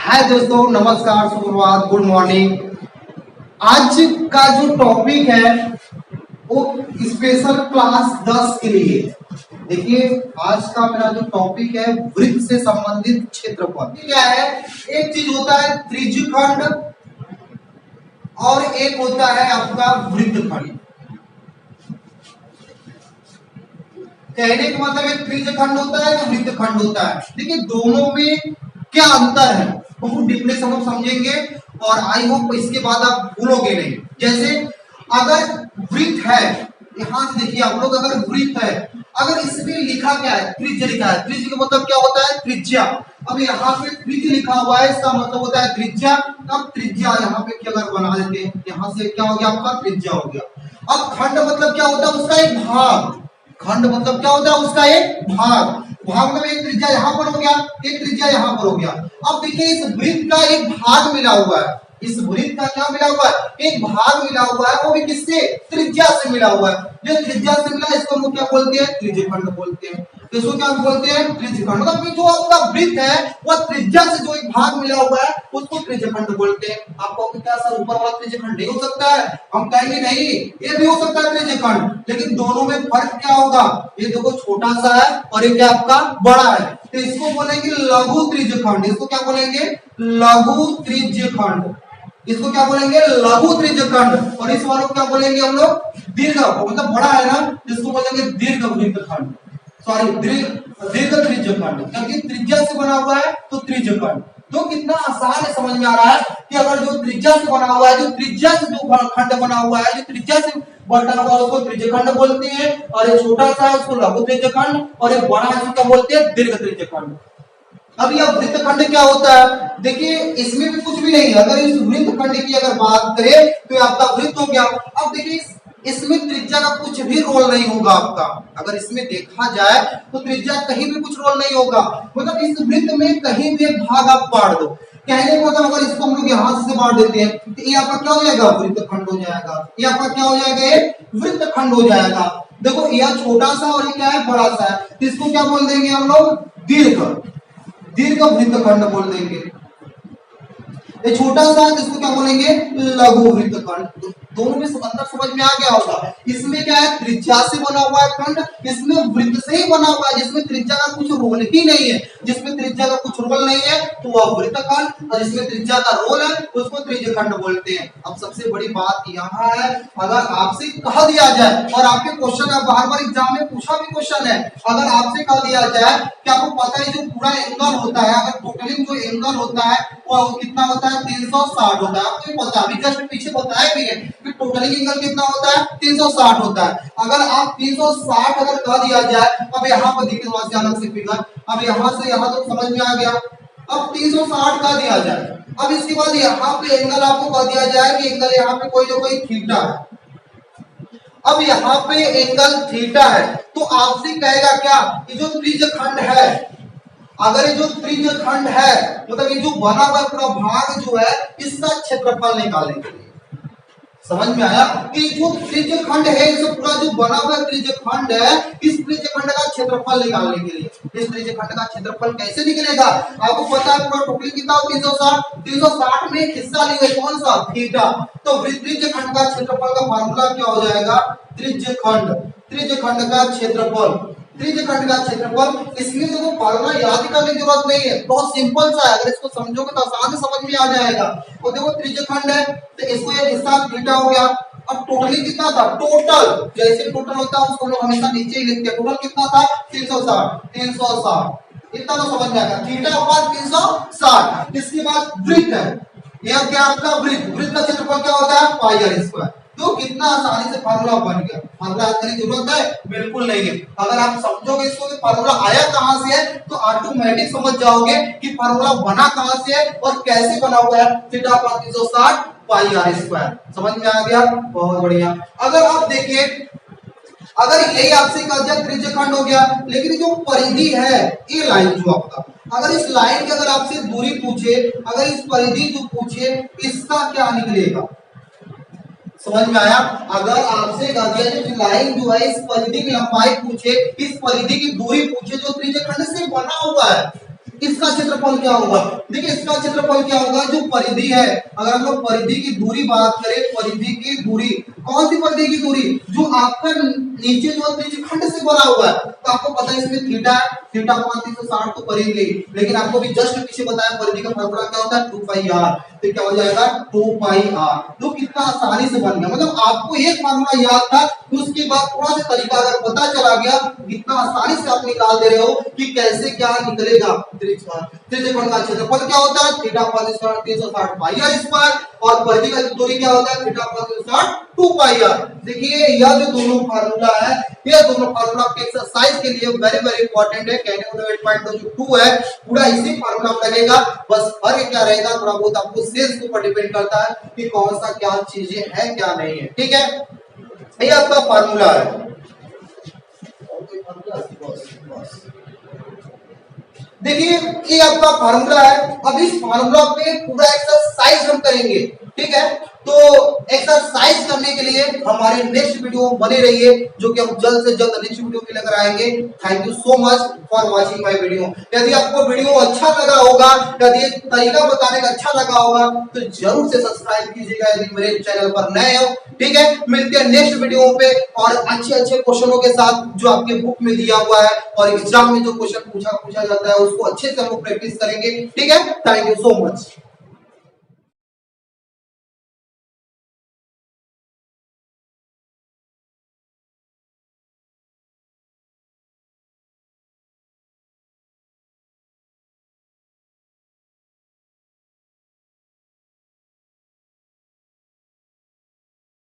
हाय दोस्तों, नमस्कार, सुप्रभात, गुड मॉर्निंग। आज का जो टॉपिक है वो स्पेशल क्लास 10 के लिए। देखिए, आज का मेरा जो टॉपिक है वृत्त से संबंधित क्षेत्रफल। क्या है, एक चीज होता है त्रिज्यखंड और एक होता है आपका वृत्तखंड। कहने का मतलब एक त्रिज्यखंड होता है, एक वृत्तखंड होता है। देखिए, दोनों में क्या अंतर है बहुत डीपली सब लोग समझेंगे और आई होप इसके बाद आप भूलोगे नहीं। जैसे अगर वृत्त है, यहां से देखिए आप लोग, अगर वृत्त है, अगर इसमें लिखा क्या है, त्रिज्य लिखा है। त्रिज्य का मतलब क्या होता है, त्रिज्या। अब यहाँ पे त्रिज्य लिखा हुआ है, इसका मतलब होता है त्रिज्या। अब त्रिज्या यहाँ पे क्या अगर बना देते हैं, यहाँ से क्या हो गया आपका त्रिज्या हो गया। अब खंड मतलब क्या होता है, उसका एक भाग। खंड मतलब क्या होता है, उसका एक भाग। भाग में एक त्रिज्या यहाँ पर हो गया, एक त्रिज्या यहाँ पर हो गया। अब देखिए, इस वृत्त का एक भाग मिला हुआ है। इस वृत्त का क्या मिला हुआ है, एक भाग मिला हुआ है, वो भी किससे, त्रिज्या से मिला हुआ है। जो त्रिज्या से मिला इसको हम क्या बोलते हैं, त्रिज्यखंड बोलते हैं। इसको क्या बोलते हैं, त्रिज्यखंड। मतलब जो आपका वृत्त है वह त्रिज्या से जो एक भाग मिला हुआ है उसको त्रिज्यखंड बोलते हैं। आपको क्या सर ऊपर वाला त्रिज्यखंड नहीं हो सकता है, हम कहेंगे नहीं, ये भी हो सकता है त्रिज्यखंड, लेकिन दोनों में फर्क क्या होगा, ये देखो छोटा सा है और ये क्या आपका बड़ा है, तो इसको बोलेंगे लघु त्रिज्यखंड। इसको क्या बोलेंगे, लघु त्रिज्यखंड। इसको क्या बोलेंगे, लघु त्रिज्यखंड। और इस वालों को क्या बोलेंगे हम लोग, दीर्घ, मतलब बड़ा है ना, इसको बोलेंगे दीर्घ वृत्तखंड, सॉरी दीर्घ त्रिज्यखंड। क्योंकि त्रिज्या से बना हुआ है तो त्रिज्यखंड। तो कितना आसान है, समझ में आ रहा है कि अगर जो त्रिज्या से बना हुआ है, जो त्रिज्या से जो खंड बना हुआ है, जो त्रिज्या से बटा हुआ है उसको त्रिज्यखंड बोलते हैं, और ये छोटा सा है उसको लघु त्रिज्यखंड, और ये बड़ा है उसको बोलते हैं दीर्घ त्रिज्यखंड। अब यह वृत्तखंड क्या होता है, देखिए इसमें भी कुछ भी नहीं है। अगर इस वृत्तखंड की अगर बात करें तो आपका वृत्त हो गया। अब देखिए, इसमें त्रिज्या का कुछ भी रोल नहीं होगा आपका। अगर इसमें देखा जाए तो त्रिज्या कहीं भी कुछ रोल नहीं होगा। मतलब इस वृत्त में कहीं भी एक भाग आप बांट दो। कहने को मतलब अगर इसको हम लोग यहाँ से बांट देते हैं तो ये आपका क्या हो जाएगा, वृत्तखंड हो जाएगा। ये आपका क्या हो जाएगा, ये वृत्तखंड हो जाएगा। देखो, यह छोटा सा और ये क्या है, बड़ा सा है, तो इसको क्या बोल देंगे हम लोग, दीर्घ वृत्तखंड बोल देंगे। ये छोटा सा है जिसको क्या बोलेंगे, लघु वृत्तखंड। दोनों में अंतर समझ में आ गया होगा। इसमें क्या है, त्रिज्या से बना हुआ है खंड, इसमें वृत्त से ही बना हुआ है जिसमें त्रिज्या का कुछ रोल ही नहीं है। जिसमें त्रिज्या का कुछ रोल नहीं है तो वह वृत्तखंड, और जिसमें त्रिज्या का रोल है उसको त्रिज्यखंड बोलते हैं। अब सबसे बड़ी बात यहाँ है, अगर आपसे कह दिया जाए, और आपके क्वेश्चन बार-बार एग्जाम में पूछा भी क्वेश्चन है, अगर आपसे कह दिया जाए कि आपको पता है जो पूरा एंगल होता है, अगर टोटलिंग जो एंगल होता है वो कितना होता है, 360 होता है। आपको पता अभी जस्ट पीछे बताया भी है कि टोटलिंग एंगल कितना होता है, 360 होता है। अगर आप 360 अगर कह दिया जाए, अब यहाँ पर देखिए वहां से अलग से फिगर, अब यहाँ से यहाँ तो समझ में आ गया। अब 360 कह दिया जाए, अब इसके बाद यहाँ पे एंगल आपको कह दिया जाए कि एंगल यहाँ पे कोई ना कोई थीटा है। अब यहाँ पे एंगल थीटा है तो आपसे कहेगा क्या, कि जो त्रिज्यखंड है, अगर ये जो त्रिज्यखंड है मतलब ये जो बना हुआ पूरा भाग जो है इसका क्षेत्रफल निकालेंगे। समझ में आया कि जो त्रिज्यखंड है, इस पूरा जो बना हुआ त्रिज्यखंड है, इस त्रिज्यखंड का क्षेत्रफल निकालने के लिए, इस त्रिज्यखंड का क्षेत्रफल कैसे निकलेगा, आपको पता है पूरा टोटल कितना हो, 360। 360 में एक हिस्सा लिए कौन सा, थीटा। तो त्रिज्यखंड का क्षेत्रफल का फार्मूला क्या हो जाएगा, त्रिज्यखंड का क्षेत्रफल, त्रिज्यखंड का क्षेत्रफल। इसलिए देखो फार्मूला याद करने की जरूरत नहीं है, बहुत सिंपल सा है, अगर इसको समझोगे तो आसान से समझ में आ जाएगा। तो देखो त्रिज्यखंड है तो इसको एक हिस्सा थीटा हो गया। अब टोटली कितना था, टोटल जैसे टोटल होता है उसको हम लोग हमेशा नीचे ही लिखते हैं। टोटल कितना था, 360 इतना तो समझ में आएगा, थीटा अपॉन 360। इसके बाद वृत्त है, यह क्या आपका वृत्त का क्षेत्रफल क्या होता है, पाई आर स्क्वायर। तो कितना आसानी से फार्मूला बन गया। फार्मूला याद करने की जरूरत है, बिल्कुल नहीं है। अगर आप समझोगे इसको कि फार्मूला आया कहां से है तो ऑटोमेटिक समझ जाओगे कि फार्मूला बना कहां से है और कैसे बना हुआ है, theta upon 360 pi r square. समझ में आ गया, बहुत बढ़िया। अगर आप देखिए, अगर यही आपसे कहा जाए त्रिज्यखंड हो गया, लेकिन जो परिधि है, ये लाइन जो आपका, अगर इस लाइन की अगर आपसे दूरी पूछे, अगर इस परिधि जो पूछे, इसका क्या निकलेगा, समझ में आया। अगर आपसे कहा दिया कि लाइन जो है इस परिधि की लंबाई पूछे, इस परिधि की दूरी पूछे जो त्रिज्यखंड से बना हुआ है, इसका क्षेत्रफल क्या होगा? देखिए इसका क्षेत्रफल क्या होगा, जो परिधि है, अगर हम लोग परिधि की दूरी बात करें, परिधि की दूरी, कौन सी परिधि की दूरी, जो आपका नीचे जो त्रिज्यखंड से बना हुआ है, तो आपको पता है इसमें थीटा है, थीटा कोण 360 तो करेंगे, लेकिन आपको भी जस्ट पीछे बताया परिधि का फार्मूला क्या होता है 2 पाई r, तो क्या हो जाएगा 2 पाई r। तो कितना आसानी से बन गया, मतलब आपको एक फार्मूला याद था, उसके बाद थोड़ा सा तरीका अगर पता चला गया, कितना आसानी से आप निकाल दे रहे हो कि कैसे क्या निकलेगा। त्रिज्यखंड का क्षेत्रफल क्या होता है, थीटा कोण 360 पाई r स्क्वायर, और परिधि का दूरी क्या होता है, थीटा कोण 360 2 पाई r। देखिए यह जो दोनों फार्मूला है, ये दोनों फार्मूला आपके एक्सरसाइज के लिए वेरी वेरी इंपॉर्टेंट है, कहने को 8.2 है पूरा इसी फार्मूला में लगेगा, बस फर्क क्या रहेगा, थोड़ा बहुत आपको सेंस के ऊपर डिपेंड करता है कि कौन सा क्या चीजें हैं क्या नहीं है, ठीक है। ये आपका फार्मूला है। देखिए ये आपका फार्मूला है, अब इस फार्मूला पे पूरा एक्सरसाइज हम करेंगे, ठीक है। तो एक्सरसाइज करने के लिए हमारे नेक्स्ट वीडियो बने रहिए, जो कि हम जल्द से जल्द नेक्स्ट वीडियो में लेकर आएंगे। Thank you so much for watching my video. यदि आपको वीडियो अच्छा लगा होगा, यदि तरीका बताने का अच्छा लगा होगा, तो जरूर से सब्सक्राइब कीजिएगा यदि मेरे चैनल पर नए हो, ठीक है। मिलते हैं नेक्स्ट वीडियो पे और अच्छे अच्छे क्वेश्चनों के साथ, जो आपके बुक में दिया हुआ है और एग्जाम में जो क्वेश्चन पूछा जाता है उसको अच्छे से हम प्रैक्टिस करेंगे, ठीक है। Thank you so much.